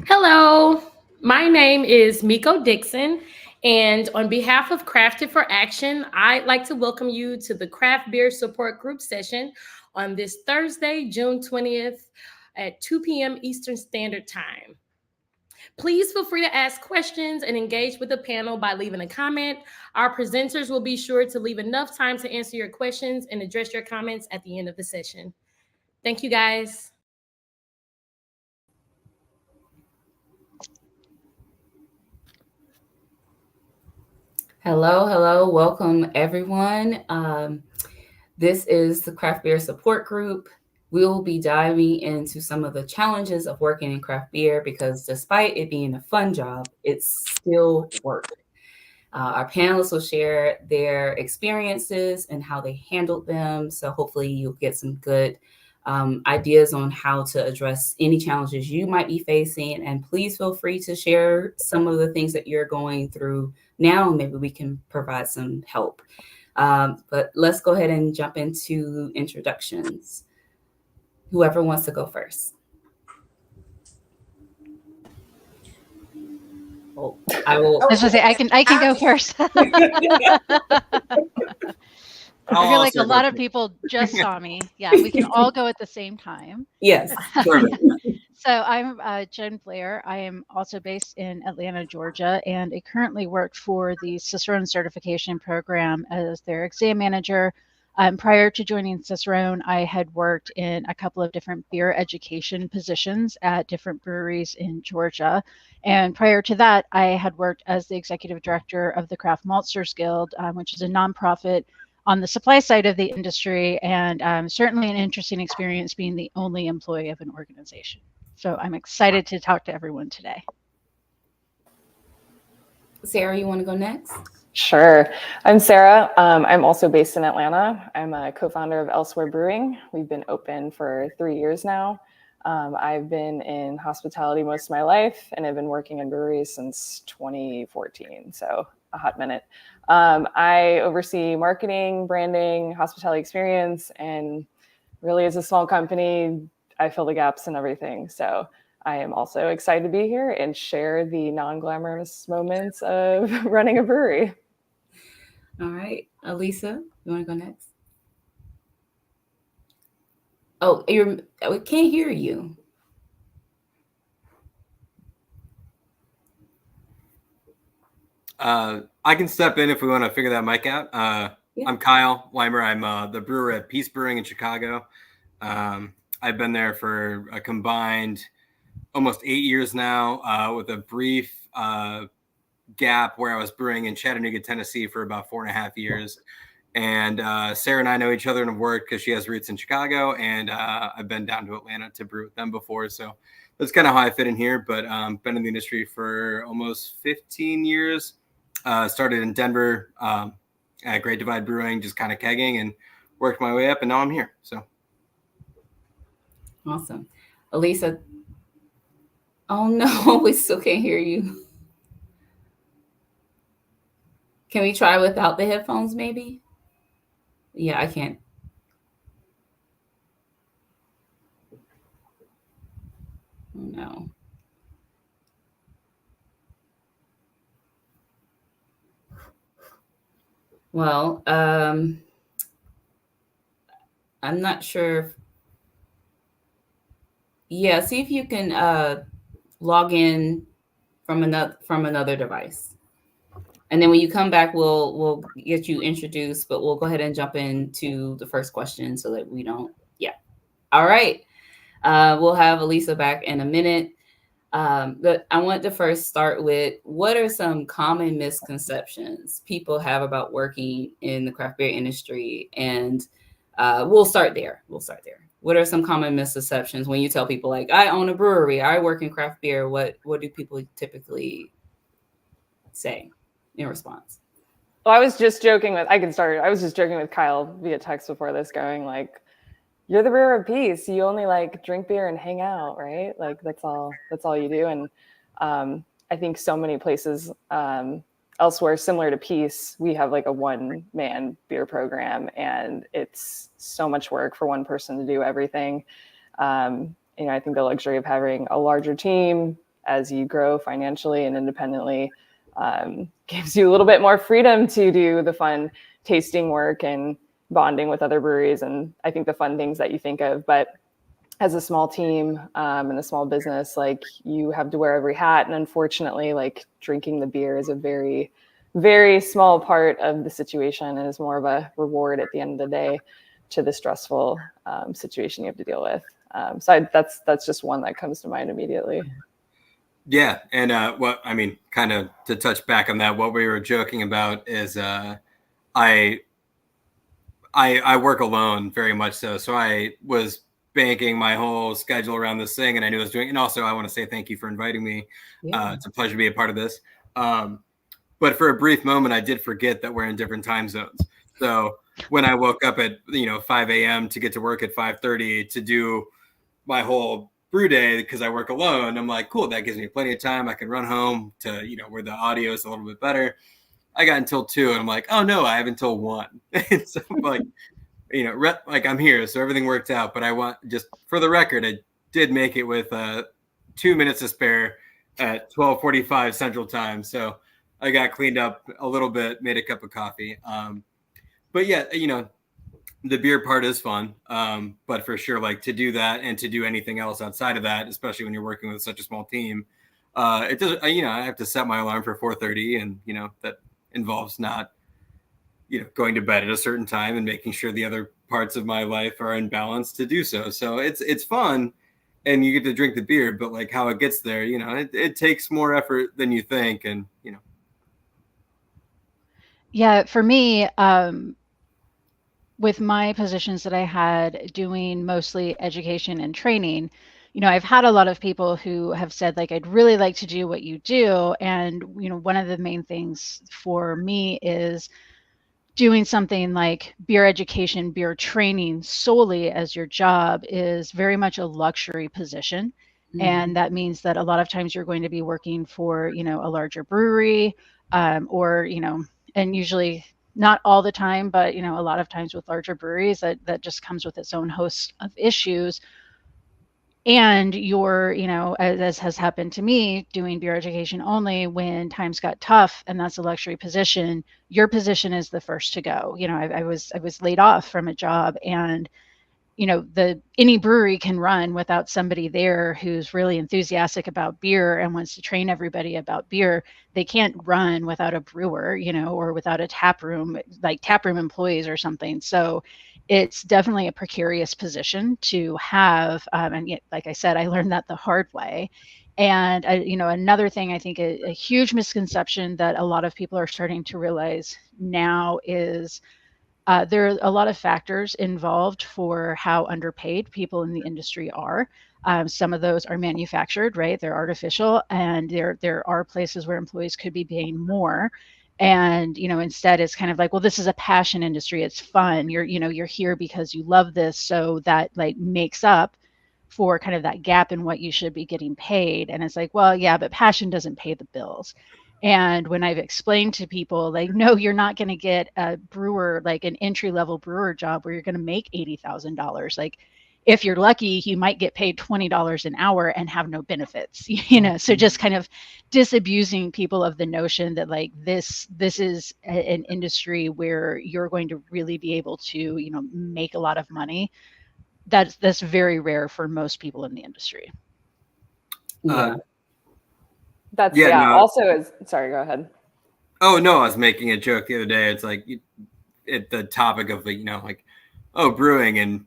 Hello, my name is Miko Dixon, and on behalf of Crafted for Action, I'd like to welcome you to the Craft Beer Support Group session on this Thursday, June 20th at 2 p.m. Eastern Standard Time. Please feel free to ask questions and engage with the panel by leaving a comment. Our presenters will be sure to leave enough time to answer your questions and address your comments at the end of the session. Thank you, guys. Hello, welcome everyone. This is the Craft Beer Support Group. We will be diving into some of the challenges of working in craft beer because despite it being a fun job, it's still work. Our panelists will share their experiences and how they handled them. So hopefully you'll get some good ideas on how to address any challenges you might be facing. And please feel free to share some of the things that you're going through now. Maybe we can provide some help. But let's go ahead and jump into introductions. Whoever wants to go first. Oh, I will. I was gonna say I can go first. I feel like a lot of people just saw me. Yeah, we can all go at the same time. Yes. So I'm Jen Blair. I am also based in Atlanta, Georgia, and I currently work for the Cicerone Certification Program as their exam manager. Prior to joining Cicerone, I had worked in a couple of different beer education positions at different breweries in Georgia. And prior to that, I had worked as the executive director of the Craft Maltsters Guild, which is a nonprofit on the supply side of the industry, and certainly an interesting experience being the only employee of an organization. So I'm excited to talk to everyone today. Sarah, you want to go next? Sure. I'm Sarah. I'm also based in Atlanta. I'm a co-founder of Elsewhere Brewing. We've been open for 3 years now. I've been in hospitality most of my life, and I've been working in breweries since 2014, so a hot minute. I oversee marketing, branding, hospitality experience, and really as a small company, I fill the gaps in everything. So I am also excited to be here and share the non-glamorous moments of running a brewery. All right. Elisa, you want to go next? Oh, we can't hear you. I can step in if we want to figure that mic out. Yeah. I'm Kyle Weimer. I'm the brewer at Peace Brewing in Chicago. I've been there for a combined almost 8 years now, with a brief gap where I was brewing in Chattanooga, Tennessee for about 4.5 years. And Sarah and I know each other and have worked because she has roots in Chicago, and I've been down to Atlanta to brew with them before. So that's kind of how I fit in here, but been in the industry for almost 15 years. Started in Denver at Great Divide Brewing, just kind of kegging, and worked my way up, and now I'm here. So awesome. Elisa. Oh no, we still can't hear you. Can we try without the headphones maybe? Yeah, I can't. Oh no. Well, I'm not sure. Yeah, see if you can log in from another device. And then when you come back, we'll get you introduced, but we'll go ahead and jump into the first question so that we don't. Yeah. All right. We'll have Elisa back in a minute. But I want to first start with, what are some common misconceptions people have about working in the craft beer industry? And we'll start there. What are some common misconceptions when you tell people, like, I own a brewery, I work in craft beer? What do people typically say in response? Well, I was just joking with Kyle via text before this, going like, you're the brewer of peace. You only like drink beer and hang out, right? Like that's all you do. And I think so many places elsewhere similar to Peace, we have like a one-man beer program, and it's so much work for one person to do everything. I think the luxury of having a larger team, as you grow financially and independently, gives you a little bit more freedom to do the fun tasting work and bonding with other breweries. And I think the fun things that you think of, but as a small team and a small business, like you have to wear every hat. And unfortunately, like drinking the beer is a very, very small part of the situation and is more of a reward at the end of the day to the stressful situation you have to deal with. That's just one that comes to mind immediately. Yeah. And what I mean, kind of to touch back on that, what we were joking about is I work alone very much so. So I was banking my whole schedule around this thing, and I knew I was doing. And also, I want to say thank you for inviting me. It's a pleasure to be a part of this. But for a brief moment, I did forget that we're in different time zones. So when I woke up at 5 a.m. to get to work at 5:30 to do my whole brew day because I work alone, I'm like, cool, that gives me plenty of time. I can run home to where the audio is a little bit better. I got until 2, and I'm like, oh no, I have until 1. And so I'm like, like I'm here, so everything worked out. But I want, just for the record, I did make it with 2 minutes to spare at 12:45 Central Time. So I got cleaned up a little bit, made a cup of coffee. But yeah, the beer part is fun. But for sure, like to do that and to do anything else outside of that, especially when you're working with such a small team, it doesn't. I have to set my alarm for 4:30, and that involves not going to bed at a certain time and making sure the other parts of my life are in balance to do so. So it's fun, and you get to drink the beer, but like how it gets there, it takes more effort than you think. And Yeah, for me, with my positions that I had doing mostly education and training, I've had a lot of people who have said, like, I'd really like to do what you do. And, one of the main things for me is doing something like beer education, beer training solely as your job is very much a luxury position. And that means that a lot of times you're going to be working for, a larger brewery, or, and usually not all the time, but, a lot of times with larger breweries that just comes with its own host of issues. And you're, as has happened to me, doing beer education only when times got tough, and that's a luxury position. Your position is the first to go. I was laid off from a job, and any brewery can run without somebody there who's really enthusiastic about beer and wants to train everybody about beer. They can't run without a brewer, or without a tap room, like tap room employees or something. So it's definitely a precarious position to have. And yet, like I said, I learned that the hard way. And another thing, I think a huge misconception that a lot of people are starting to realize now is there are a lot of factors involved for how underpaid people in the industry are. Some of those are manufactured, right? They're artificial, and there are places where employees could be paying more. And instead, it's kind of like, well, this is a passion industry. It's fun. You're here because you love this, so that like makes up for kind of that gap in what you should be getting paid. And it's like, well, yeah, but passion doesn't pay the bills. And when I've explained to people, like, no, you're not going to get a brewer, like an entry-level brewer job where you're going to make $80,000. Like, if you're lucky, you might get paid $20 an hour and have no benefits, So just kind of disabusing people of the notion that like this is an industry where you're going to really be able to, make a lot of money. That's very rare for most people in the industry. Yeah. No. Also, sorry, go ahead. Oh no, I was making a joke the other day. It's like the topic of like brewing and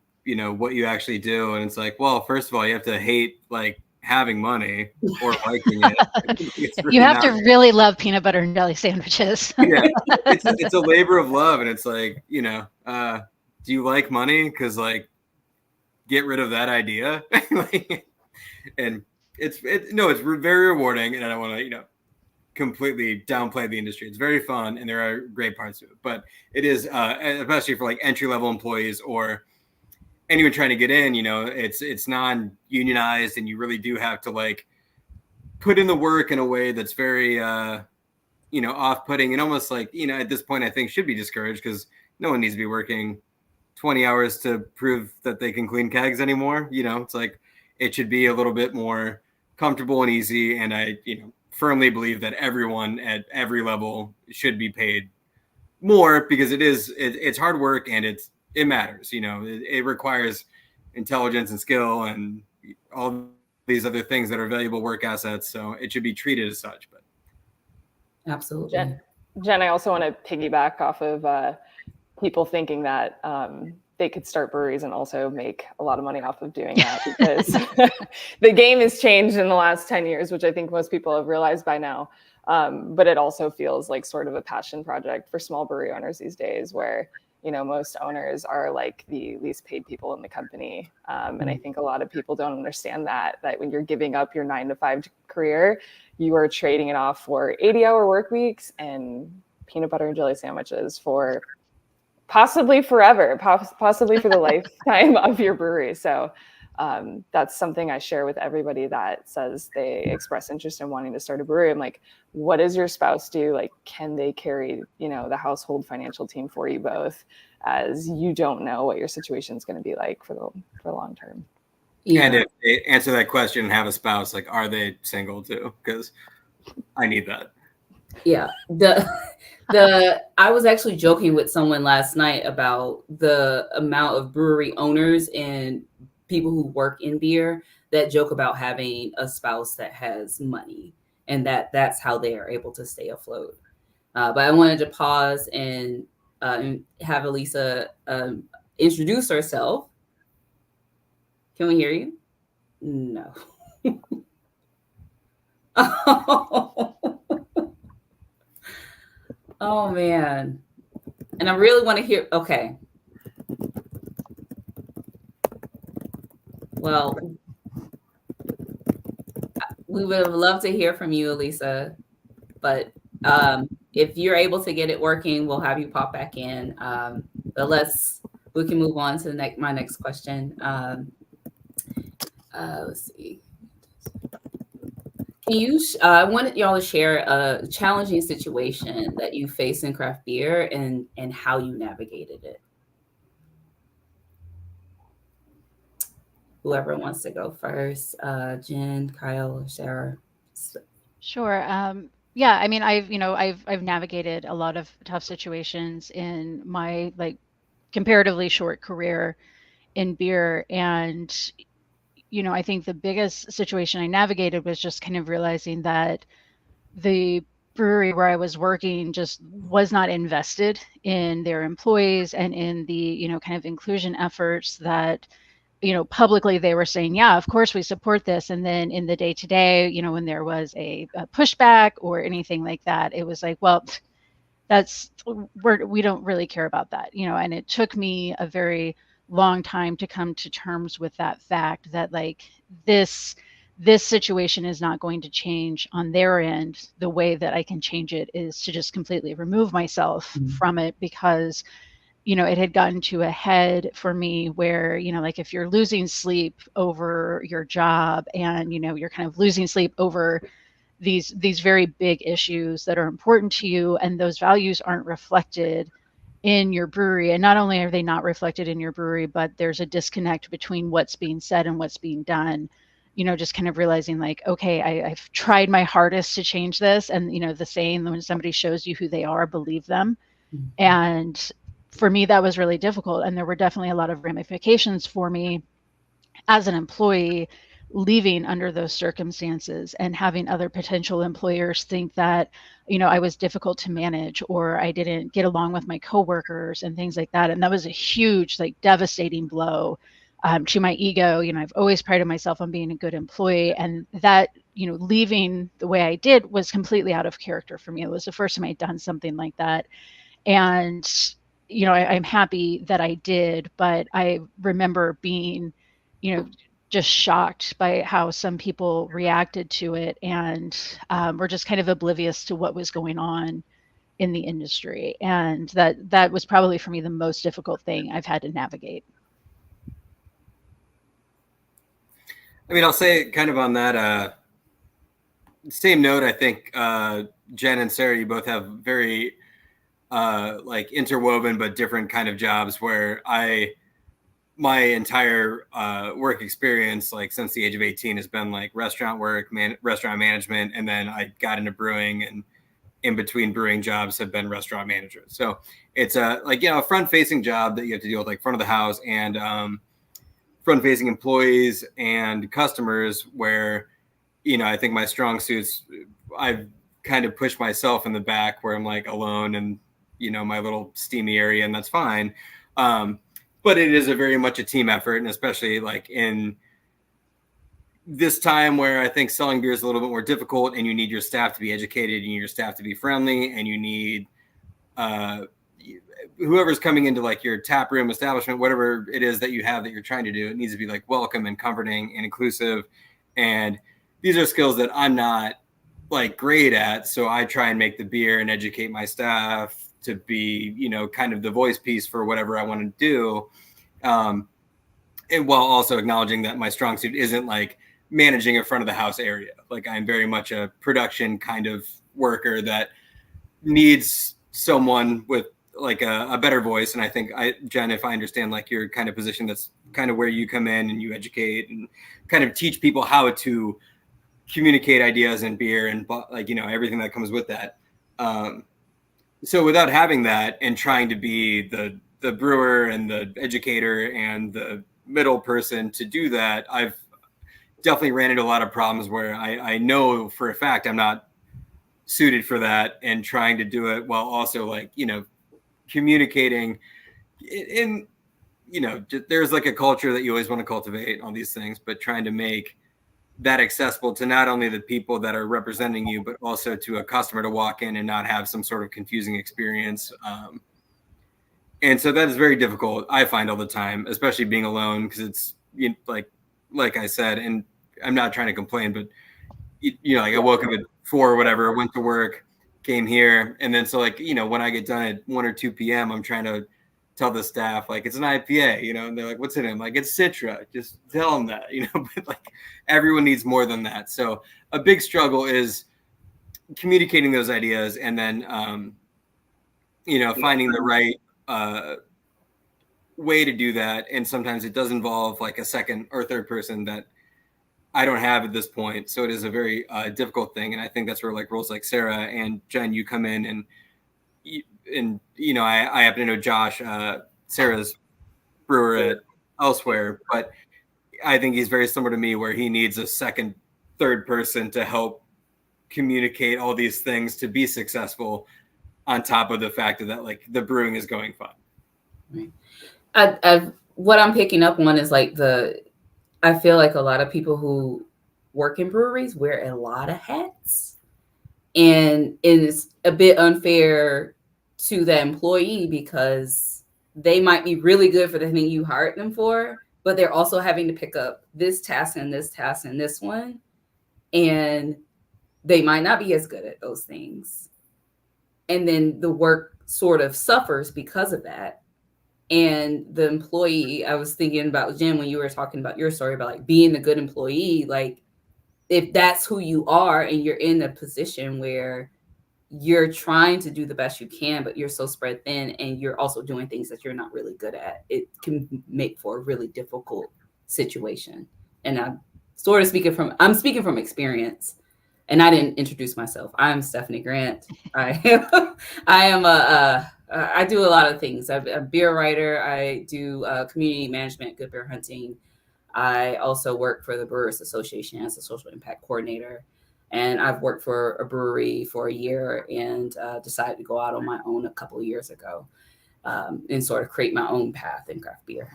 what you actually do, and it's like, well, first of all, you have to hate like having money or liking it. You have to really love peanut butter and jelly sandwiches. Yeah, it's a labor of love, and it's like do you like money? Because like, get rid of that idea, and it's very rewarding, and I don't want to completely downplay the industry. It's very fun, and there are great parts to it, but it is especially for like entry-level employees or anyone trying to get in, it's non-unionized, and you really do have to like put in the work in a way that's very off-putting, and almost like at this point I think should be discouraged, because no one needs to be working 20 hours to prove that they can clean kegs anymore. It's like it should be a little bit more comfortable and easy. And I, firmly believe that everyone at every level should be paid more, because it's hard work, and it matters. It requires intelligence and skill and all these other things that are valuable work assets. So it should be treated as such. But absolutely. Jen, I also want to piggyback off of people thinking that they could start breweries and also make a lot of money off of doing that, because the game has changed in the last 10 years, which I think most people have realized by now. But it also feels like sort of a passion project for small brewery owners these days, where, most owners are like the least paid people in the company. And I think a lot of people don't understand that when you're giving up your 9-to-5 career, you are trading it off for 80-hour work weeks and peanut butter and jelly sandwiches for possibly forever, possibly for the lifetime of your brewery. So that's something I share with everybody that says they express interest in wanting to start a brewery. I'm like, what does your spouse do? Like, can they carry, the household financial team for you both, as you don't know what your situation is going to be like for the long term. Yeah. And if they answer that question and have a spouse, like, are they single too? Because I need that. Yeah. I was actually joking with someone last night about the amount of brewery owners and people who work in beer that joke about having a spouse that has money, and that's how they are able to stay afloat. But I wanted to pause and have Elisa introduce herself. Can we hear you? No. Oh man. And I really want to hear. Okay. Well, we would have loved to hear from you, Elisa. But if you're able to get it working, we'll have you pop back in. But we can move on to my next question. Let's see. I wanted y'all to share a challenging situation that you faced in craft beer and how you navigated it. Whoever wants to go first, Jen, Kyle, or Sarah. Sure. Yeah, I mean, I've navigated a lot of tough situations in my comparatively short career in beer, and I think the biggest situation I navigated was just kind of realizing that the brewery where I was working just was not invested in their employees and in the kind of inclusion efforts that publicly they were saying, yeah, of course we support this. And then in the day to day, when there was a pushback or anything like that, it was like, well, we don't really care about that, and it took me a very long time to come to terms with that fact that this situation is not going to change on their end. The way that I can change it is to just completely remove myself from it, because it had gotten to a head for me where, if you're losing sleep over your job and, you're kind of losing sleep over these very big issues that are important to you, and those values aren't reflected in your brewery. And not only are they not reflected in your brewery, but there's a disconnect between what's being said and what's being done. Just kind of realizing okay, I've tried my hardest to change this. And, the saying, when somebody shows you who they are, believe them. Mm-hmm. And for me, that was really difficult. And there were definitely a lot of ramifications for me as an employee leaving under those circumstances, and having other potential employers think that, I was difficult to manage, or I didn't get along with my coworkers and things like that. And that was a huge, devastating blow to my ego. I've always prided myself on being a good employee, and that, leaving the way I did was completely out of character for me. It was the first time I'd done something like that. And I'm happy that I did, but I remember being, just shocked by how some people reacted to it, and were just kind of oblivious to what was going on in the industry. And that was probably for me the most difficult thing I've had to navigate. I mean, I'll say kind of on that same note, I think Jen and Sarah, you both have very interwoven but different kind of jobs, where I my entire work experience, like since the age of 18, has been like restaurant work, restaurant management, and then I got into brewing, and in between brewing jobs have been restaurant manager. So it's a a front facing job that you have to deal with, like front of the house and front facing employees and customers, where I think my strong suits, I've kind of pushed myself in the back where I'm like alone and my little steamy area, and that's fine. But it is a very much a team effort, and especially like in this time where I think selling beer is a little bit more difficult, and you need your staff to be educated, you need your staff to be friendly, and you need whoever's coming into like your tap room establishment, whatever it is that you have that you're trying to do, it needs to be like welcome and comforting and inclusive. And these are skills that I'm not like great at. So I try and make the beer and educate my staff to be, kind of the voice piece for whatever I want to do. And while also acknowledging that my strong suit isn't like managing a front of the house area. Like I'm very much a production kind of worker that needs someone with like a better voice. And I think Jen, if I understand like your kind of position, that's kind of where you come in and you educate and kind of teach people how to communicate ideas in beer and like, everything that comes with that. So without having that and trying to be the brewer and the educator and the middle person to do that, I've definitely ran into a lot of problems where I know for a fact I'm not suited for that, and trying to do it while also like, communicating in, there's like a culture that you always want to cultivate all these things, but trying to make that accessible to not only the people that are representing you, but also to a customer to walk in and not have some sort of confusing experience. And so that is very difficult, I find, all the time, especially being alone, because it's like I said, and I'm not trying to complain, but like I woke up at 4 or whatever, went to work, came here, and then so like when I get done at 1 or 2 p.m., I'm trying to tell the staff like it's an IPA, and they're like, "What's in it?" I'm like, "It's Citra." Just tell them that, But like everyone needs more than that. So a big struggle is communicating those ideas, and then finding the right way to do that. And sometimes it does involve like a second or third person that I don't have at this point. So it is a very difficult thing. And I think that's where like roles like Sarah and Jen, you come in, and I happen to know Josh, Sarah's brewer at elsewhere, but I think he's very similar to me, where he needs a second, third person to help communicate all these things to be successful, on top of the fact that like the brewing is going fine. Right. What I'm picking up on is like I feel like a lot of people who work in breweries wear a lot of hats, and it's a bit unfair to the employee because they might be really good for the thing you hired them for, but they're also having to pick up this task and this task and this one, and they might not be as good at those things. And then the work sort of suffers because of that. And the employee, I was thinking about Jen when you were talking about your story about like being a good employee, like if that's who you are and you're in a position where you're trying to do the best you can, but you're so spread thin and you're also doing things that you're not really good at, it can make for a really difficult situation. And I'm speaking from experience. And I didn't introduce myself. I'm Stephanie Grant. I do a lot of things. I'm a beer writer. I do community management, good beer hunting. I also work for the Brewers Association as a social impact coordinator. And I've worked for a brewery for a year and decided to go out on my own a couple of years ago and sort of create my own path in craft beer.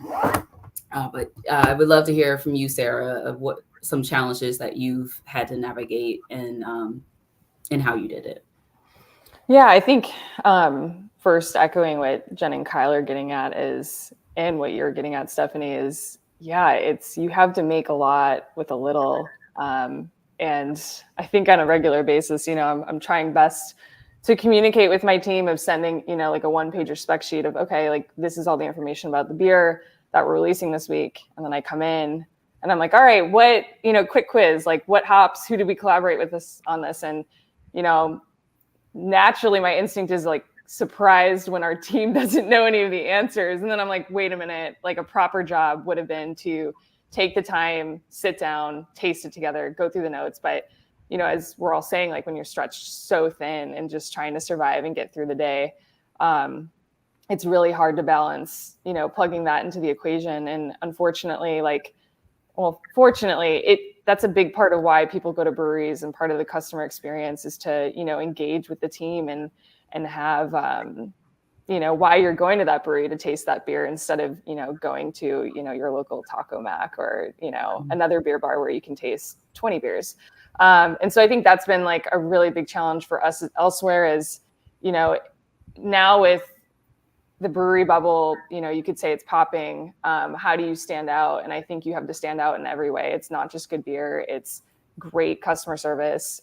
But I would love to hear from you, Sarah, of what some challenges that you've had to navigate and how you did it. Yeah, I think first echoing what Jen and Kyle are getting at is, and what you're getting at, Stephanie, is, it's, you have to make a lot with a little. And I think on a regular basis, I'm trying best to communicate with my team of sending, like a 1-pager spec sheet of, okay, like this is all the information about the beer that we're releasing this week. And then I come in and I'm like, all right, what, quick quiz, like what hops, who did we collaborate with on this? And, naturally my instinct is like surprised when our team doesn't know any of the answers. And then I'm like, wait a minute, like a proper job would have been to take the time, sit down, taste it together, go through the notes. But, you know, as we're all saying, like when you're stretched so thin and just trying to survive and get through the day, it's really hard to balance, you know, plugging that into the equation. And unfortunately, fortunately, that's a big part of why people go to breweries, and part of the customer experience is to, you know, engage with the team and have, you know, why you're going to that brewery to taste that beer instead of, you know, going to, you know, your local Taco Mac or, you know, another beer bar where you can taste 20 beers. And so I think that's been like a really big challenge for us elsewhere is, you know, now with the brewery bubble, you know, you could say it's popping. How do you stand out? And I think you have to stand out in every way. It's not just good beer, it's great customer service.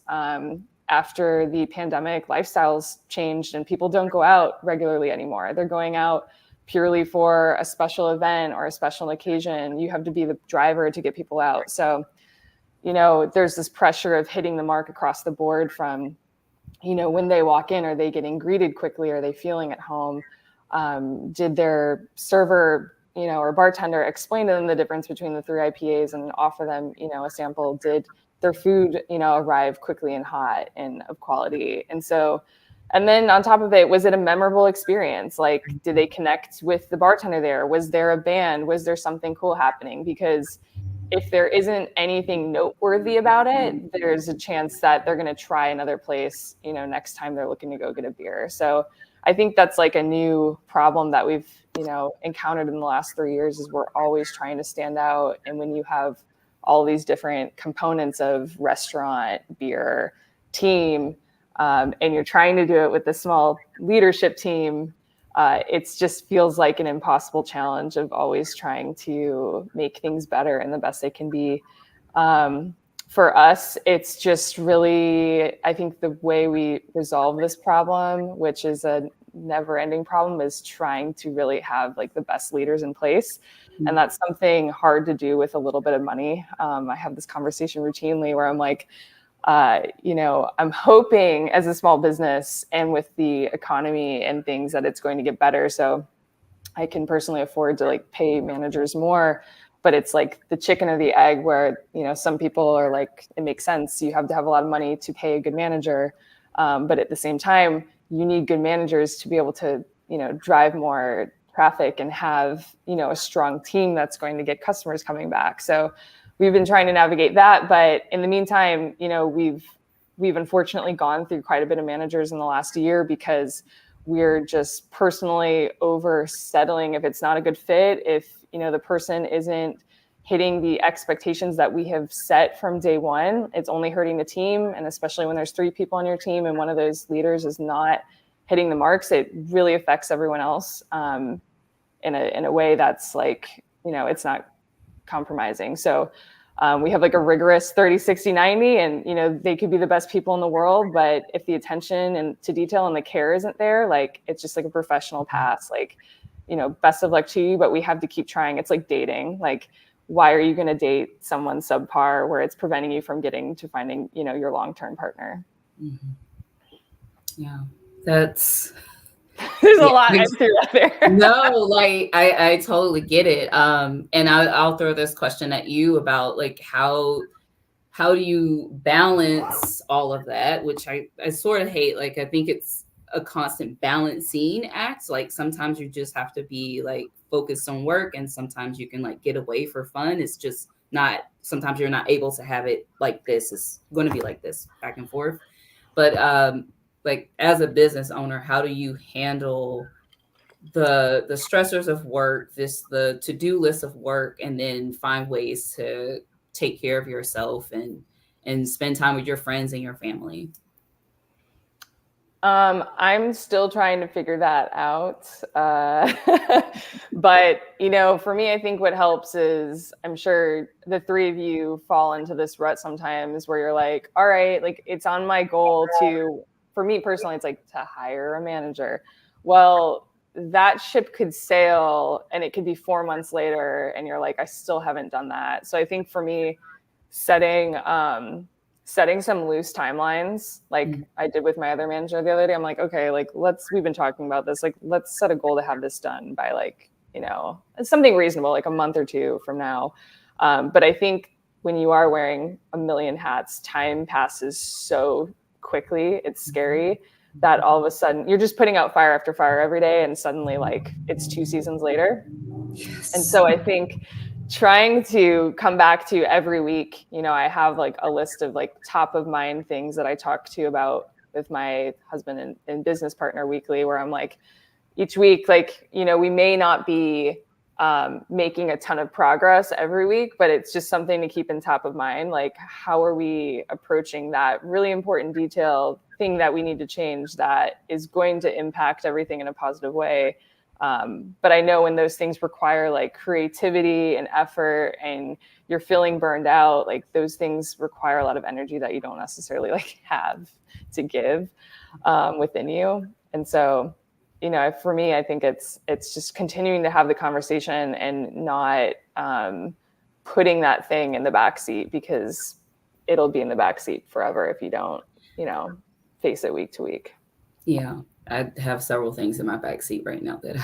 After the pandemic, lifestyles changed and people don't go out regularly anymore. They're going out purely for a special event or a special occasion. You have to be the driver to get people out. So, you know, there's this pressure of hitting the mark across the board from, you know, when they walk in, are they getting greeted quickly? Are they feeling at home? Did their server, you know, or bartender explain to them the difference between the 3 IPAs and offer them, you know, a sample? Did their food, you know, arrive quickly and hot and of quality? And so, and then on top of it, was it a memorable experience? Like, did they connect with the bartender there? Was there a band? Was there something cool happening? Because if there isn't anything noteworthy about it, there's a chance that they're going to try another place, you know, next time they're looking to go get a beer. So I think that's like a new problem that we've, you know, encountered in the last 3 years is we're always trying to stand out. And when you have all these different components of restaurant, beer, team, and you're trying to do it with a small leadership team, it just feels like an impossible challenge of always trying to make things better and the best they can be. For us, it's just really, I think the way we resolve this problem, which is a never-ending problem, is trying to really have like the best leaders in place. And that's something hard to do with a little bit of money. I have this conversation routinely where I'm like, you know, I'm hoping as a small business and with the economy and things that it's going to get better. So I can personally afford to like pay managers more, but it's like the chicken or the egg where, you know, some people are like, it makes sense. You have to have a lot of money to pay a good manager. But at the same time, you need good managers to be able to, you know, drive more traffic and have, you know, a strong team that's going to get customers coming back. So we've been trying to navigate that. But in the meantime, you know, we've unfortunately gone through quite a bit of managers in the last year because we're just personally over settling if it's not a good fit, if, you know, the person isn't hitting the expectations that we have set from day one, it's only hurting the team. And especially when there's 3 people on your team and one of those leaders is not hitting the marks, it really affects everyone else in a way that's like, you know, it's not compromising. So we have like a rigorous 30, 60, 90, and, you know, they could be the best people in the world, but if the attention and to detail and the care isn't there, like, it's just like a professional pass, like, you know, best of luck to you, but we have to keep trying. It's like dating. Like, why are you going to date someone subpar where it's preventing you from getting to finding, you know, your long-term partner? Mm-hmm. Yeah, that's... There's a lot I threw out there. No, like I totally get it. And I'll throw this question at you about like how do you balance all of that, which I sort of hate. Like, I think it's a constant balancing act. Like, sometimes you just have to be like focused on work, and sometimes you can like get away for fun. It's just not, sometimes you're not able to have it like this. It's going to be like this back and forth. But like, as a business owner, how do you handle the stressors of work, the to-do list of work, and then find ways to take care of yourself and spend time with your friends and your family? I'm still trying to figure that out. But, you know, for me, I think what helps is, I'm sure the 3 of you fall into this rut sometimes where you're like, all right, like, it's on my goal to, for me personally, it's like to hire a manager. Well, that ship could sail and it could be 4 months later and you're like, I still haven't done that. So I think for me, setting setting some loose timelines, like I did with my other manager the other day. I'm like, okay, like we've been talking about this, like let's set a goal to have this done by like, you know, something reasonable, like a month or two from now. But I think when you are wearing a million hats, time passes so quickly. It's scary that all of a sudden you're just putting out fire after fire every day, and suddenly like it's 2 seasons later. Yes. And so I think trying to come back to every week, you know, I have like a list of like top of mind things that I talk to about with my husband and business partner weekly, where I'm like, each week, like, you know, we may not be making a ton of progress every week, but it's just something to keep in top of mind. Like, how are we approaching that really important detail thing that we need to change that is going to impact everything in a positive way? But I know when those things require like creativity and effort and you're feeling burned out, like those things require a lot of energy that you don't necessarily like have to give within you. And so, you know, for me, I think it's just continuing to have the conversation and not putting that thing in the backseat, because it'll be in the backseat forever if you don't, you know, face it week to week. Yeah, I have several things in my backseat right now that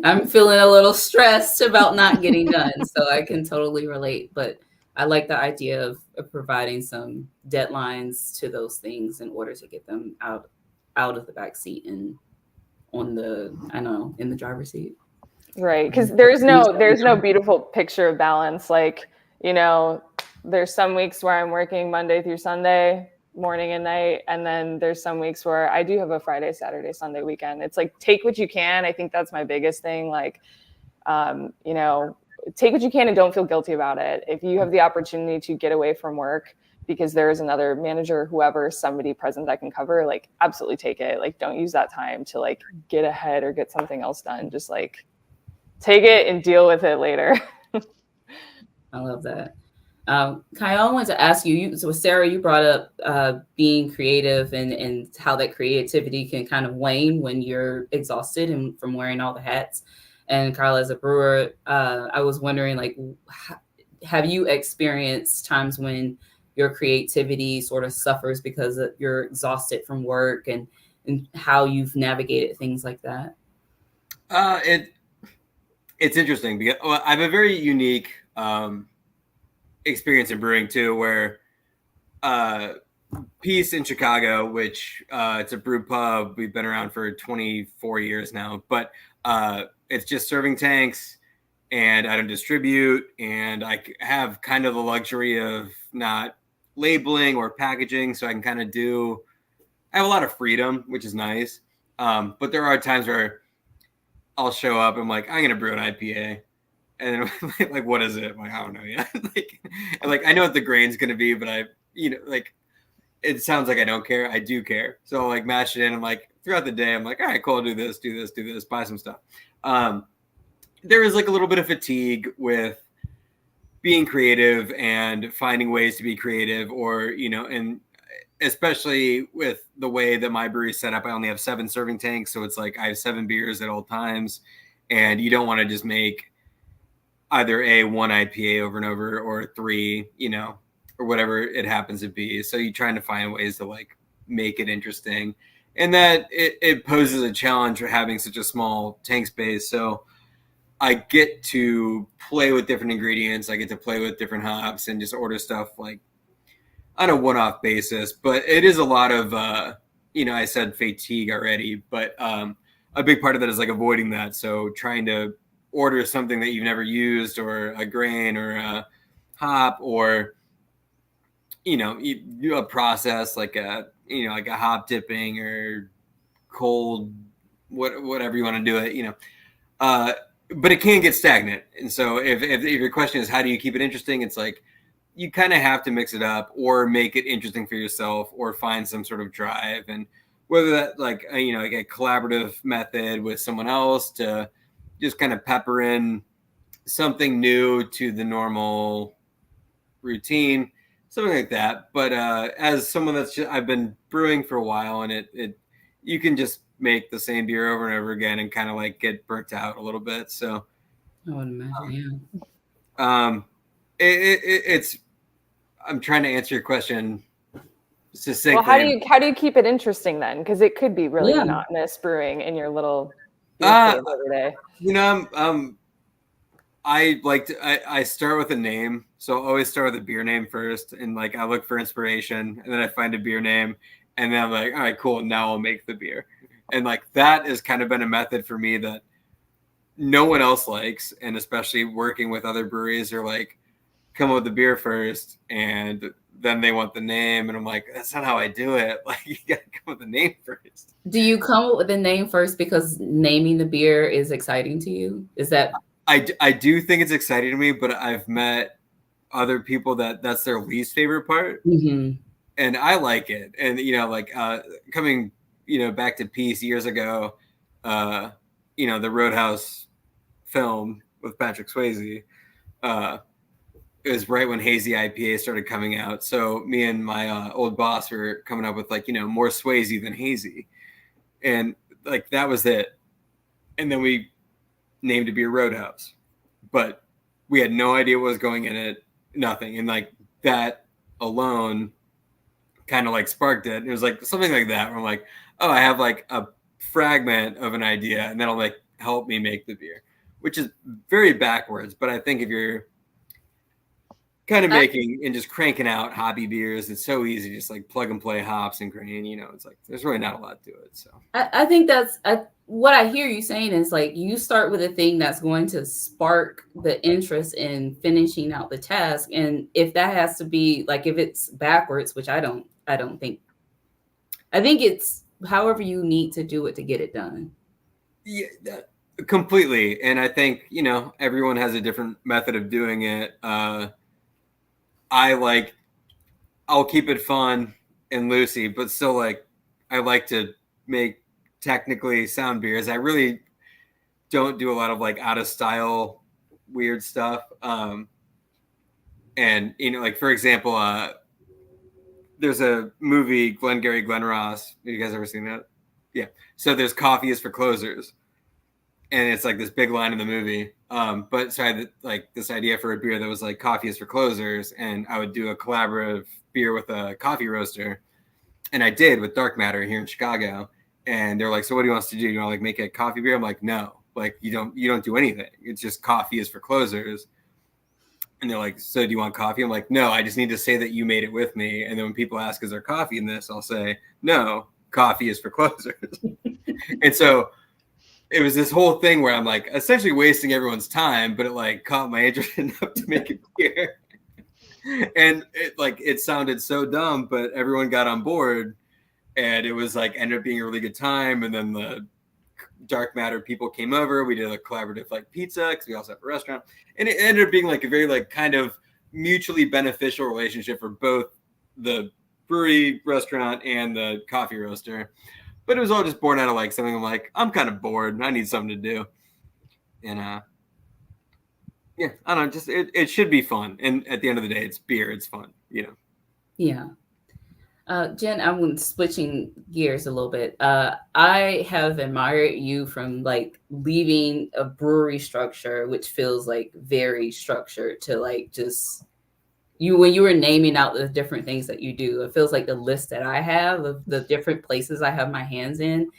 I'm feeling a little stressed about not getting done. So I can totally relate. But I like the idea of providing some deadlines to those things in order to get them out of the backseat and on the, I don't know, in the driver's seat. Right. Because there's no beautiful picture of balance. Like, you know, there's some weeks where I'm working Monday through Sunday, morning and night. And then there's some weeks where I do have a Friday, Saturday, Sunday weekend. It's like, take what you can. I think that's my biggest thing. Like, you know, take what you can and don't feel guilty about it. If you have the opportunity to get away from work because there is another manager, whoever, somebody present that can cover, like, absolutely take it. Like, don't use that time to like get ahead or get something else done. Just like take it and deal with it later. I love that. Kyle, I wanted to ask you, so Sarah, you brought up being creative and how that creativity can kind of wane when you're exhausted and from wearing all the hats. And Kyle, as a brewer, I was wondering, like, have you experienced times when your creativity sort of suffers because you're exhausted from work, and how you've navigated things like that? It's interesting because I have a very unique experience in brewing too, where Peace in Chicago, which it's a brew pub. We've been around for 24 years now, but it's just serving tanks, and I don't distribute, and I have kind of the luxury of not labeling or packaging, so I can kind of I have a lot of freedom, which is nice. But there are times where I'll show up and I'm like, I'm going to brew an IPA. And then, like, what is it? I'm like, I don't know yet. like, I know what the grain's going to be, but it sounds like I don't care. I do care. So I'll like mash it in. I'm like, throughout the day, I'm like, all right, cool, I'll do this, buy some stuff. There is like a little bit of fatigue with being creative and finding ways to be creative, or, you know, and especially with the way that my brewery is set up, I only have 7 serving tanks. So it's like I have 7 beers at all times, and you don't want to just make either one IPA over and over, or 3, you know, or whatever it happens to be. So you're trying to find ways to like make it interesting, and that it poses a challenge for having such a small tank space. So I get to play with different ingredients. I get to play with different hops and just order stuff like on a one-off basis. But it is a lot of, you know, I said fatigue already, but a big part of that is like avoiding that. So trying to order something that you've never used, or a grain, or a hop, or, you know, you do a process like a hop dipping or cold, whatever you want to do it, you know. But it can get stagnant. And so if your question is how do you keep it interesting, it's like you kind of have to mix it up or make it interesting for yourself, or find some sort of drive. And whether that like a collaborative method with someone else to just kind of pepper in something new to the normal routine, something like that. But as someone I've been brewing for a while, and it you can just make the same beer over and over again and kind of like get burnt out a little bit. So I would imagine, it's I'm trying to answer your question succinctly. Well, how do you keep it interesting then? Because it could be really Yeah. monotonous brewing in your little beer cave every day. You know, I start with a name, so I always start with a beer name first, and like I look for inspiration, and then I find a beer name, and then I'm like, all right, cool, now I'll make the beer, and like that has kind of been a method for me that no one else likes, and especially working with other breweries are like, come up with the beer first, and then they want the name, and I'm like, that's not how I do it. Like, you gotta come up with the name first. Do you come up with the name first because naming the beer is exciting to you? Is that? I do think it's exciting to me, but I've met other people that's their least favorite part, and I like it. And you know, like coming, you know, back to Peace years ago, you know, the Roadhouse film with Patrick Swayze. It was right when hazy IPA started coming out. So me and my old boss were coming up with like, you know, more Swayze than hazy, and like that was it. And then we named a beer Roadhouse, but we had no idea what was going in it, nothing. And like that alone kind of like sparked it. It was like something like that where I'm like, oh, I have like a fragment of an idea, and that'll like help me make the beer, which is very backwards. But I think if you're kind of making and just cranking out hobby beers, it's so easy, just like plug and play hops and grain, you know, it's like there's really not a lot to it. So I think that's what I hear you saying is like you start with a thing that's going to spark the interest in finishing out the task, and if that has to be like, if it's backwards, which I don't think, I think it's however you need to do it to get it done. Yeah, completely. And I think, you know, everyone has a different method of doing it. I'll keep it fun and loosey, but still like I like to make technically sound beers. I really don't do a lot of like out of style weird stuff. And you know, like for example, there's a movie Glengarry Glen Ross. Have you guys ever seen that? Yeah. So there's Coffee is for Closers, and it's like this big line in the movie. But so I had like this idea for a beer that was like coffee is for closers, and I would do a collaborative beer with a coffee roaster, and I did with Dark Matter here in Chicago. And they're like, so what do you want us to do? You want to like make a coffee beer? I'm like, no, like you don't do anything. It's just coffee is for closers. And they're like, so do you want coffee? I'm like, no, I just need to say that you made it with me. And then when people ask, is there coffee in this? I'll say, no, coffee is for closers. And so it was this whole thing where I'm like essentially wasting everyone's time, but it like caught my interest enough to make a beer. And it sounded so dumb, but everyone got on board, and it was like ended up being a really good time. And then the Dark Matter people came over. We did a collaborative like pizza because we also have a restaurant, and it ended up being like a very like kind of mutually beneficial relationship for both the brewery, restaurant, and the coffee roaster. But it was all just born out of like something I'm like, I'm kind of bored and I need something to do. And yeah, I don't know, just it should be fun. And at the end of the day, it's beer, it's fun, you know. Yeah. Jen, I'm switching gears a little bit. I have admired you from like leaving a brewery structure, which feels like very structured, to like just when you were naming out the different things that you do. It feels like the list that I have of the different places I have my hands in.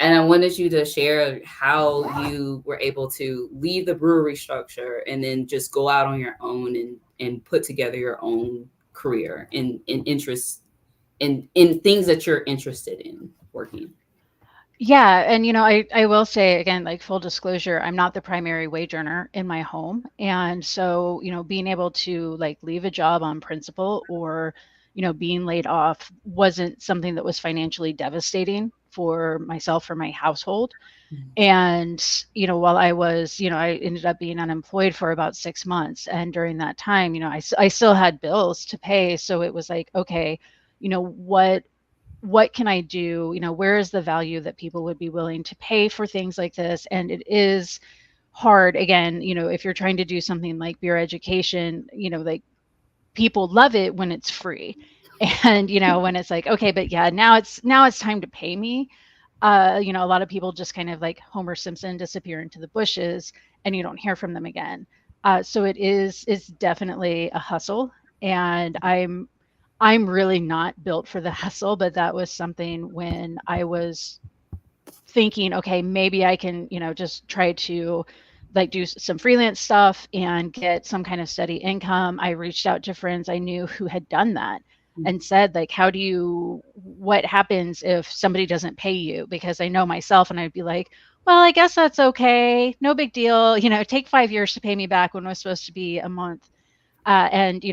And I wanted you to share how you were able to leave the brewery structure and then just go out on your own and put together your own career in interests in things that you're interested in working. Yeah. And, I will say again, like full disclosure, I'm not the primary wage earner in my home. And so, being able to like leave a job on principle or, being laid off wasn't something that was financially devastating for myself or my household. Mm-hmm. And, while I was, I ended up being unemployed for about 6 months. And during that time, I still had bills to pay. So it was like, okay, what can I do? Where is the value that people would be willing to pay for things like this? And it is hard, again, if you're trying to do something like beer education, like people love it when it's free. And, when it's like, okay, but yeah, now it's time to pay me. A lot of people just kind of like Homer Simpson disappear into the bushes and you don't hear from them again. So it's definitely a hustle. And I'm really not built for the hustle, but that was something when I was thinking, okay, maybe I can, just try to like do some freelance stuff and get some kind of steady income. I reached out to friends I knew who had done that and said, like, what happens if somebody doesn't pay you? Because I know myself, and I'd be like, well, I guess that's okay. No big deal. Take 5 years to pay me back when it was supposed to be a month. And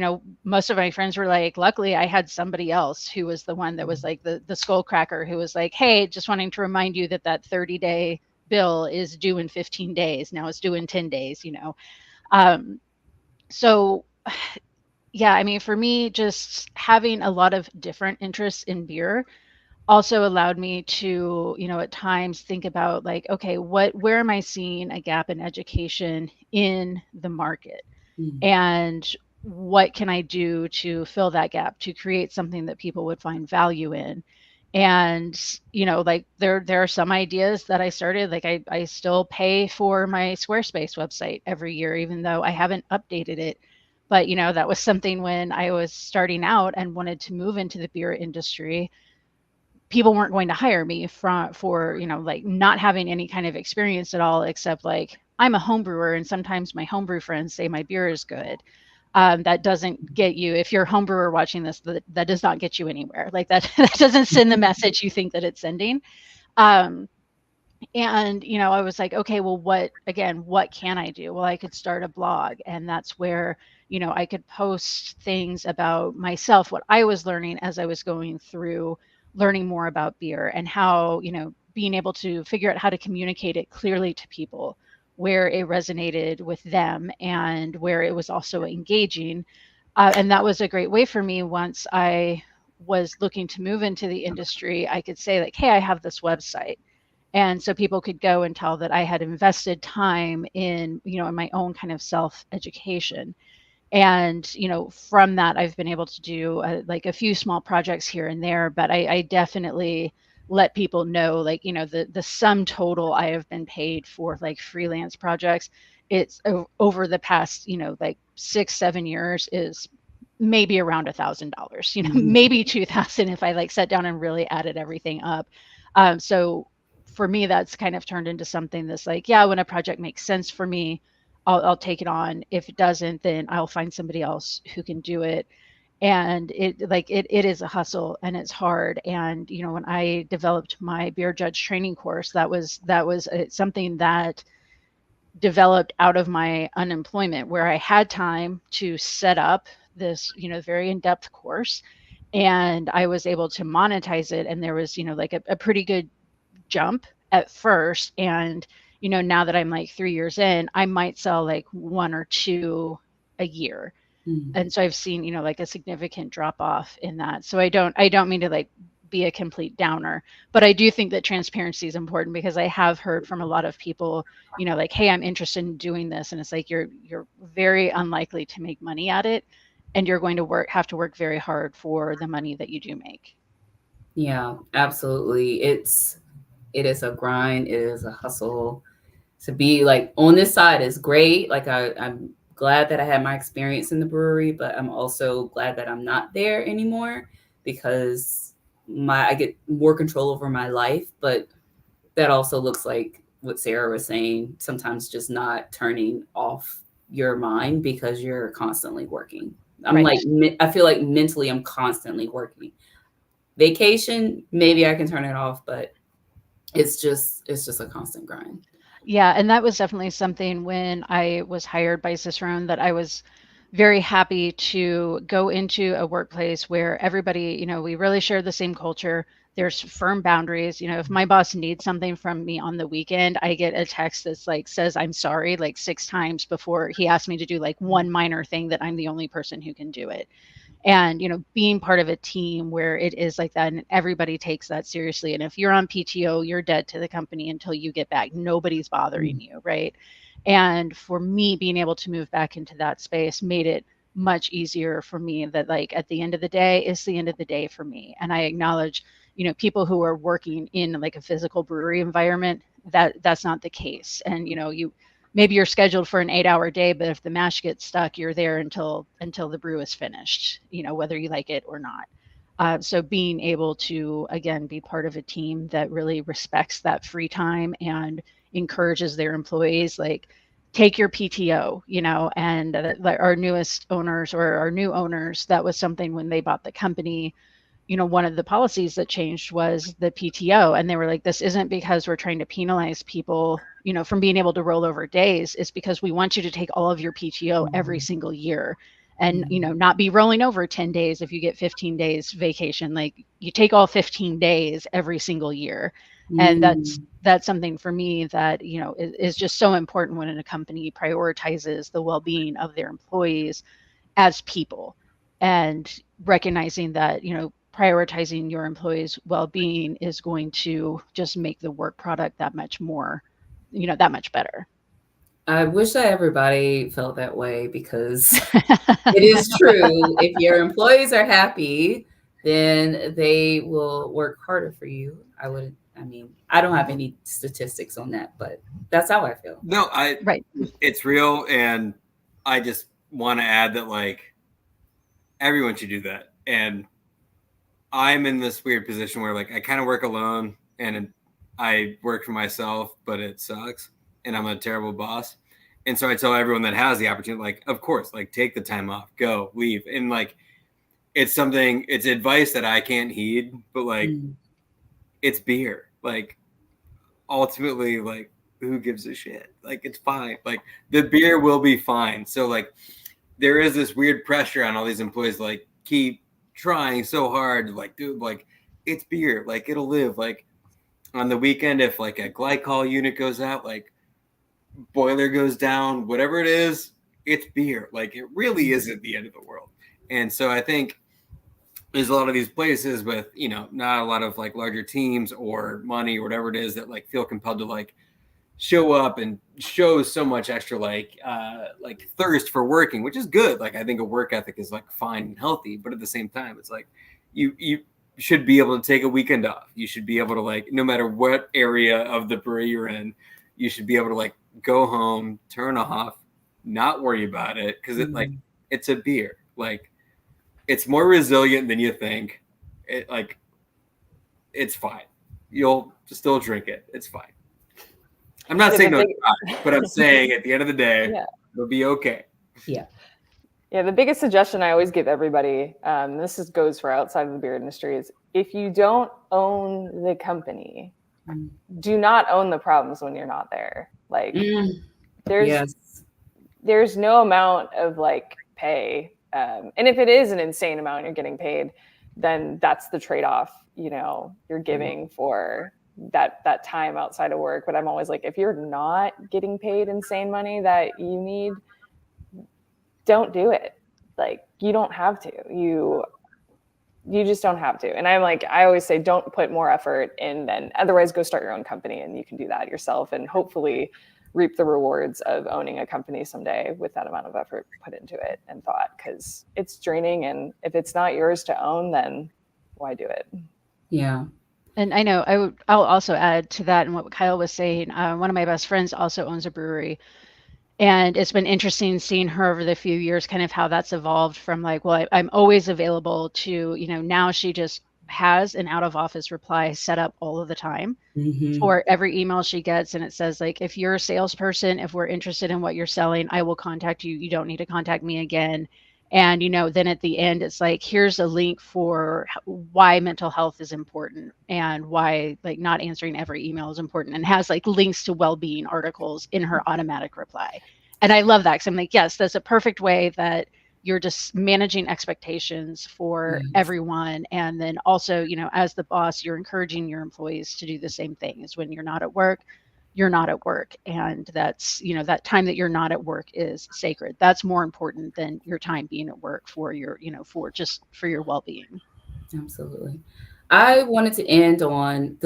most of my friends were like, luckily I had somebody else who was the one that was like the skull cracker, who was like, hey, just wanting to remind you that 30-day bill is due in 15 days. Now it's due in 10 days. So yeah, I mean, for me, just having a lot of different interests in beer also allowed me to, at times think about like, okay, where am I seeing a gap in education in the market? And what can I do to fill that gap, to create something that people would find value in? And like there are some ideas that I started, like I still pay for my Squarespace website every year, even though I haven't updated it. But that was something when I was starting out and wanted to move into the beer industry. People weren't going to hire me for like not having any kind of experience at all, except like I'm a home brewer, and sometimes my homebrew friends say my beer is good. That doesn't get you, if you're a home brewer watching this, that does not get you anywhere. Like that, that doesn't send the message you think that it's sending. Um, and I was like, okay, well, what can I do? Well, I could start a blog, and that's where I could post things about myself, what I was learning as I was going through learning more about beer, and how being able to figure out how to communicate it clearly to people, where it resonated with them and where it was also engaging. And that was a great way for me. Once I was looking to move into the industry, I could say like, hey, I have this website. And so people could go and tell that I had invested time in, in my own kind of self-education. And, from that, I've been able to do like a few small projects here and there, but I definitely let people know, like, the sum total I have been paid for like freelance projects, it's over the past, like 6-7 years, is maybe around $1,000, maybe 2,000 if I like sat down and really added everything up. So for me, that's kind of turned into something that's like, yeah, when a project makes sense for me, I'll take it on. If it doesn't, then I'll find somebody else who can do it. And it is a hustle, and it's hard. And when I developed my beer judge training course, that was something that developed out of my unemployment, where I had time to set up this very in-depth course, and I was able to monetize it. And there was like a pretty good jump at first. And now that I'm like 3 years in, I might sell like 1 or 2 a year. And so I've seen like a significant drop off in that. So I don't mean to like be a complete downer, but I do think that transparency is important, because I have heard from a lot of people, like, hey, I'm interested in doing this, and it's like you're very unlikely to make money at it, and you're going to have to work very hard for the money that you do make. Yeah, absolutely. It is a grind. It is a hustle. To be like on this side is great. Like I'm glad that I had my experience in the brewery, but I'm also glad that I'm not there anymore, because I get more control over my life. But that also looks like what Sarah was saying, sometimes just not turning off your mind because you're constantly working. I'm Right. like, I feel like mentally I'm constantly working. Vacation, maybe I can turn it off, but it's just a constant grind. Yeah, and that was definitely something when I was hired by Cicerone, that I was very happy to go into a workplace where everybody, we really share the same culture. There's firm boundaries. If my boss needs something from me on the weekend, I get a text that's like says I'm sorry like 6 times before he asks me to do like one minor thing that I'm the only person who can do it. And being part of a team where it is like that, and everybody takes that seriously, and if you're on PTO, you're dead to the company until you get back. Nobody's bothering you, right? And for me, being able to move back into that space made it much easier for me, that like at the end of the day, it's the end of the day for me. And I acknowledge people who are working in like a physical brewery environment, that's not the case. And maybe you're scheduled for an 8-hour day, but if the mash gets stuck, you're there until the brew is finished, whether you like it or not. So being able to, again, be part of a team that really respects that free time and encourages their employees, like, take your PTO, and our newest owners, or our new owners, that was something when they bought the company. One of the policies that changed was the PTO, and they were like, this isn't because we're trying to penalize people, from being able to roll over days. It's because we want you to take all of your PTO every single year, and, not be rolling over 10 days if you get 15 days vacation. Like, you take all 15 days every single year. And that's something for me that, is just so important when a company prioritizes the well-being of their employees as people, and recognizing that, prioritizing your employees' well-being is going to just make the work product that much more, that much better. I wish that everybody felt that way, because it is true. If your employees are happy, then they will work harder for you. I don't have any statistics on that, but that's how I feel. No, Right. It's real. And I just want to add that, like, everyone should do that. And I'm in this weird position where, like, I kind of work alone and I work for myself, but it sucks. And I'm a terrible boss. And so I tell everyone that has the opportunity, like, of course, like, take the time off, go, leave. And, like, it's advice that I can't heed, but, like, it's beer. Like, ultimately, like, who gives a shit? Like, it's fine. Like, the beer will be fine. So, like, there is this weird pressure on all these employees, like, keep trying so hard. Like, dude, like, it's beer. Like, it'll live. Like, on the weekend, if, like, a glycol unit goes out, like, boiler goes down, whatever it is, it's beer. Like, it really isn't the end of the world. And so I think there's a lot of these places with, not a lot of, like, larger teams or money or whatever it is, that, like, feel compelled to, like, show up and show so much extra, like thirst for working, which is good. Like, I think a work ethic is, like, fine and healthy, but at the same time, it's like you should be able to take a weekend off. You should be able to, like, no matter what area of the brewery you're in, you should be able to, like, go home, turn off, not worry about it, because it's a beer. Like, it's more resilient than you think. It's fine. You'll still drink it. It's fine. I'm not saying no, but I'm saying at the end of the day, it'll be okay. Yeah. Yeah, the biggest suggestion I always give everybody, goes for outside of the beer industry, is if you don't own the company, do not own the problems when you're not there. Like, there's no amount of, like, pay. And if it is an insane amount you're getting paid, then that's the trade-off, you're giving for that time outside of work. But I'm always like, if you're not getting paid insane money that you need, don't do it. Like, you don't have to. You just don't have to. And I'm like, I always say, don't put more effort in than, otherwise go start your own company, and you can do that yourself and hopefully reap the rewards of owning a company someday with that amount of effort put into it and thought, because it's draining. And if it's not yours to own, then why do it? Yeah. And I know I'll also add to that, and what Kyle was saying. One of my best friends also owns a brewery, and it's been interesting seeing her over the few years, kind of how that's evolved from, like, well, I'm always available, to, now she just has an out of office reply set up all of the time for every email she gets. And it says, like, if you're a salesperson, if we're interested in what you're selling, I will contact you. You don't need to contact me again. And, then at the end, it's like, here's a link for why mental health is important, and why, like, not answering every email is important, and has, like, links to well-being articles in her automatic reply. And I love that, because I'm like, yes, that's a perfect way that you're just managing expectations for everyone. And then also, as the boss, you're encouraging your employees to do the same thing. Is when you're not at work, you're not at work. And that's, that time that you're not at work is sacred. That's more important than your time being at work for your, for your well-being. Absolutely. I wanted to end on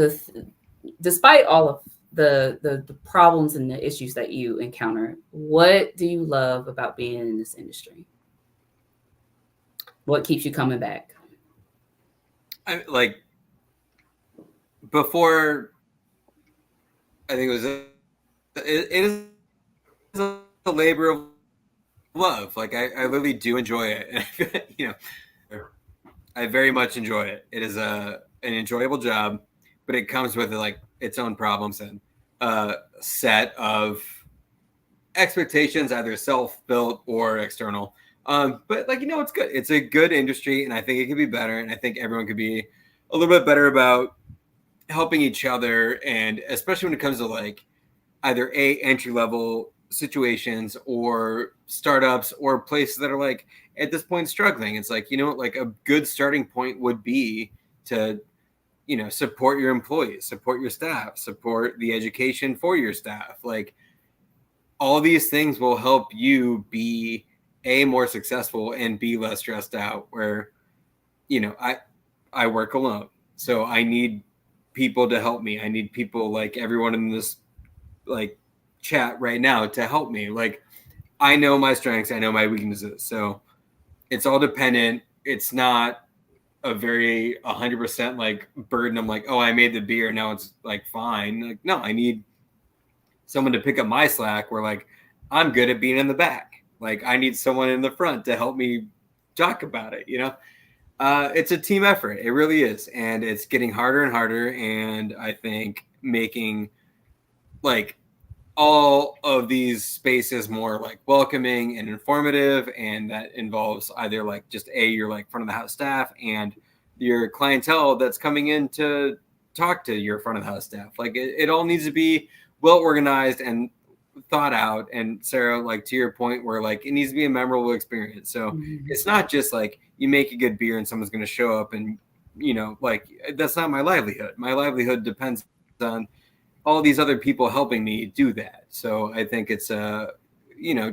despite all of the problems and the issues that you encounter, what do you love about being in this industry? What keeps you coming back? Before, I think it was, it is a labor of love. Like I literally do enjoy it. You know, I very much enjoy it. It is an enjoyable job, but it comes with like its own problems and a set of expectations, either self-built or external. But like, you know, it's good. It's a good industry, and I think it could be better. And I think everyone could be a little bit better about helping each other, and especially when it comes to like either entry level situations or startups or places that are like at this point struggling. It's like, you know, like a good starting point would be to, you know, support your employees, support your staff, support the education for your staff. Like all these things will help you be more successful and be less stressed out. Where, you know, I work alone, so I need people to help me. I need people like everyone in this like chat right now to help me. Like I know my strengths, I know my weaknesses, so it's all dependent. It's not a very 100% like burden. I'm like, oh, I made the beer, now it's like fine. Like, no, I need someone to pick up my slack where like I'm good at being in the back. Like I need someone in the front to help me talk about it, you know? It's a team effort. It really is. And it's getting harder and harder. And I think making like all of these spaces more like welcoming and informative, and that involves either like just your like front of the house staff and your clientele that's coming in to talk to your front of the house staff. Like it all needs to be well organized and thought out. And Sarah, like to your point, where like it needs to be a memorable experience. So it's not just like you make a good beer and someone's going to show up and, you know, like that's not my livelihood. My livelihood depends on all these other people helping me do that. So I think it's you know,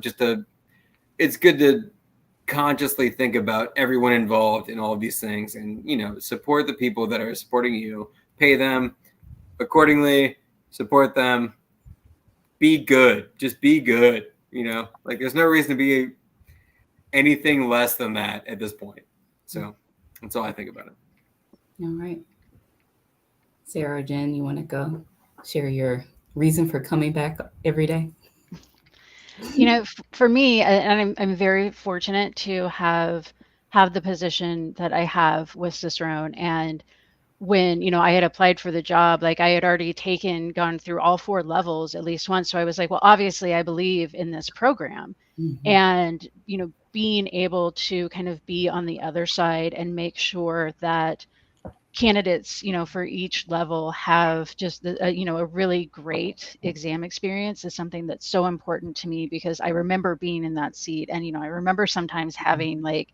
it's good to consciously think about everyone involved in all of these things, and, you know, support the people that are supporting you, pay them accordingly, support them, be good, just be good, you know, like there's no reason to be anything less than that at this point. So that's all I think about it. All right. Sarah, Jen, you want to go share your reason for coming back every day? You know, for me, and I'm very fortunate to have the position that I have with Cicerone. And when, you know, I had applied for the job, like I had already gone through all 4 levels at least once. So I was like, well, obviously I believe in this program. And, you know, being able to kind of be on the other side and make sure that candidates, you know, for each level have just you know, a really great exam experience is something that's so important to me, because I remember being in that seat. And, you know, I remember sometimes having like,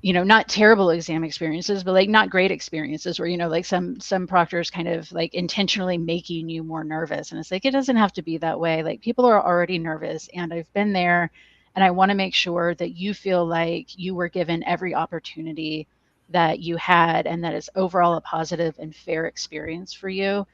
you know, not terrible exam experiences, but like not great experiences where, you know, like some proctors kind of like intentionally making you more nervous. And it's like, it doesn't have to be that way. Like people are already nervous, and I've been there, and I want to make sure that you feel like you were given every opportunity that you had, and that it's overall a positive and fair experience for you.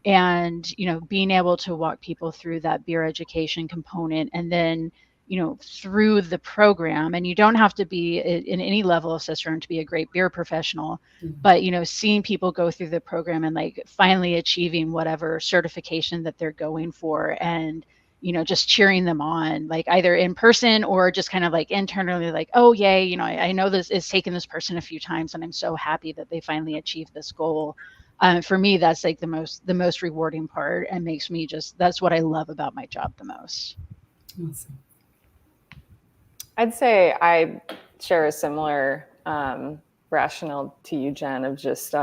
And, you know, being able to walk people through that beer education component, and then, you know, through the program. And you don't have to be in any level of Cicerone to be a great beer professional, but, you know, seeing people go through the program and like finally achieving whatever certification that they're going for, and, you know, just cheering them on, like either in person or just kind of like internally, like, oh, yay, you know, I know this is taken this person a few times, and I'm so happy that they finally achieved this goal. For me, that's like the most rewarding part, and makes me that's what I love about my job the most. Awesome. I'd say I share a similar rationale to you, Jen, of just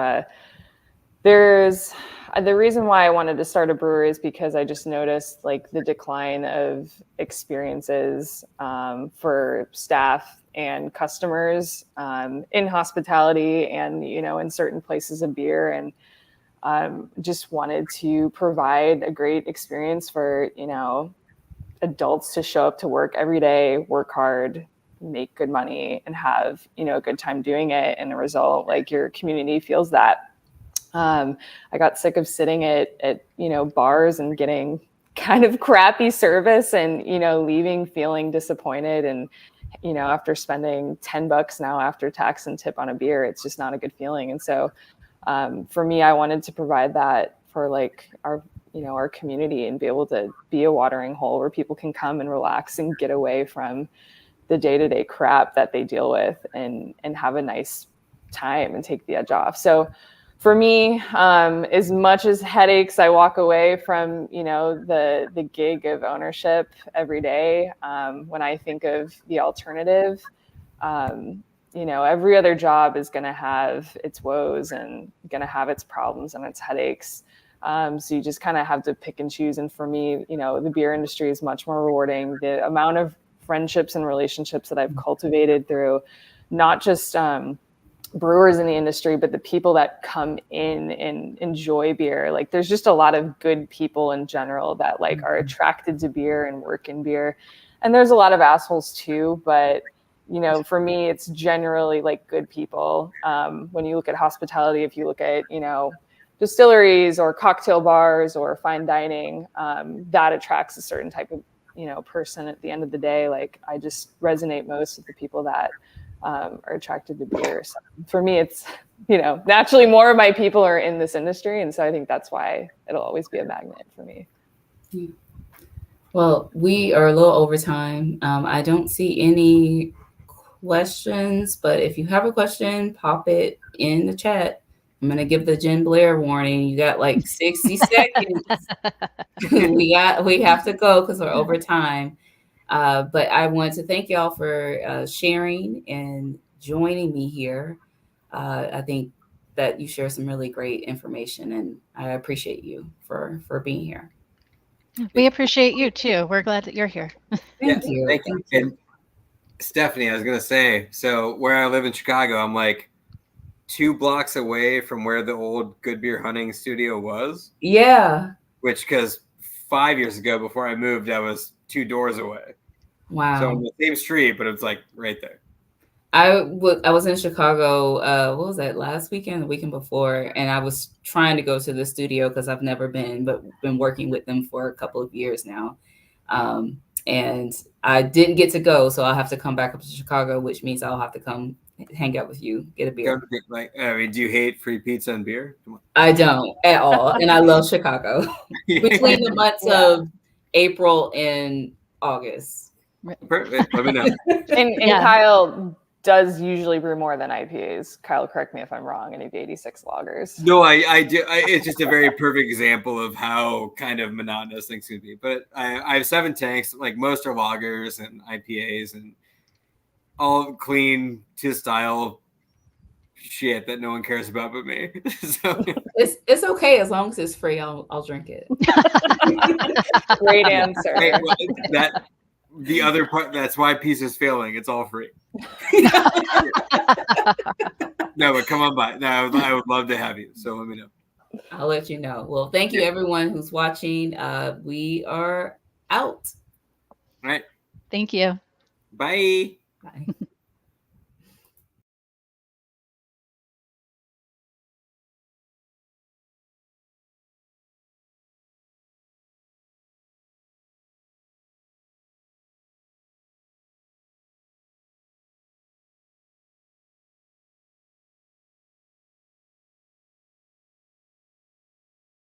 there's the reason why I wanted to start a brewery is because I just noticed like the decline of experiences for staff and customers in hospitality, and, you know, in certain places of beer, and just wanted to provide a great experience for, you know, adults to show up to work every day, work hard, make good money, and have, you know, a good time doing it. And the result, like your community feels that. I got sick of sitting at, you know, bars and getting kind of crappy service, and, you know, leaving feeling disappointed. And, you know, after spending $10 now after tax and tip on a beer, it's just not a good feeling. And so for me, I wanted to provide that for like our, our community and be able to be a watering hole where people can come and relax and get away from the day-to-day crap that they deal with and have a nice time and take the edge off. So for me, as much as headaches, I walk away from, the gig of ownership every day. When I think of the alternative, every other job is going to have its woes and going to have its problems and its headaches. So you just kind of have to pick and choose. And for me, the beer industry is much more rewarding. The amount of friendships and relationships that I've cultivated through not just brewers in the industry, but the people that come in and enjoy beer. Like there's just a lot of good people in general that like are attracted to beer and work in beer. And there's a lot of assholes too, but for me, it's generally like good people. When you look at hospitality, if you look at, distilleries or cocktail bars or fine dining, that attracts a certain type of, person at the end of the day. Like I just resonate most with the people that are attracted to beer. So for me, it's, naturally more of my people are in this industry. And so I think that's why it'll always be a magnet for me. Well, we are a little over time. I don't see any questions, but if you have a question, pop it in the chat. I'm going to give the Jen Blair warning. You got like 60 seconds. we have to go because we're over time. But I want to thank y'all for sharing and joining me here. I think that you share some really great information, and I appreciate you for being here. We appreciate you too. We're glad that you're here. Thank you. Thank you. And Stephanie, I was going to say, so where I live in Chicago, I'm like 2 blocks away from where the old Good Beer Hunting studio was. Yeah. Which, because 5 years ago, before I moved, I was 2 doors away. Wow. So on the same street, but it's like right there. I was in Chicago, what was that, last weekend, the weekend before, and I was trying to go to the studio because I've never been, but been working with them for a couple of years now. And I didn't get to go, so I'll have to come back up to Chicago, which means I'll have to come hang out with you, get a beer. Do you hate free pizza and beer? Come on. I don't at all, and I love Chicago. Between the months of April and August. Perfect. Let me know. And Kyle does usually brew more than IPAs. Kyle, correct me if I'm wrong, and he'd be 86 lagers. No, I do. It's just a very perfect example of how kind of monotonous things can be. But I have 7 tanks, like most are lagers and IPAs and all clean to style shit that no one cares about but me. So it's okay as long as it's free. I'll drink it. Great answer. The other part, that's why Peace is failing. It's all free. No, but come on by. No, I would love to have you. So let me know. I'll let you know. Well, thank you everyone who's watching. We are out. All right. Thank you. Bye. Bye.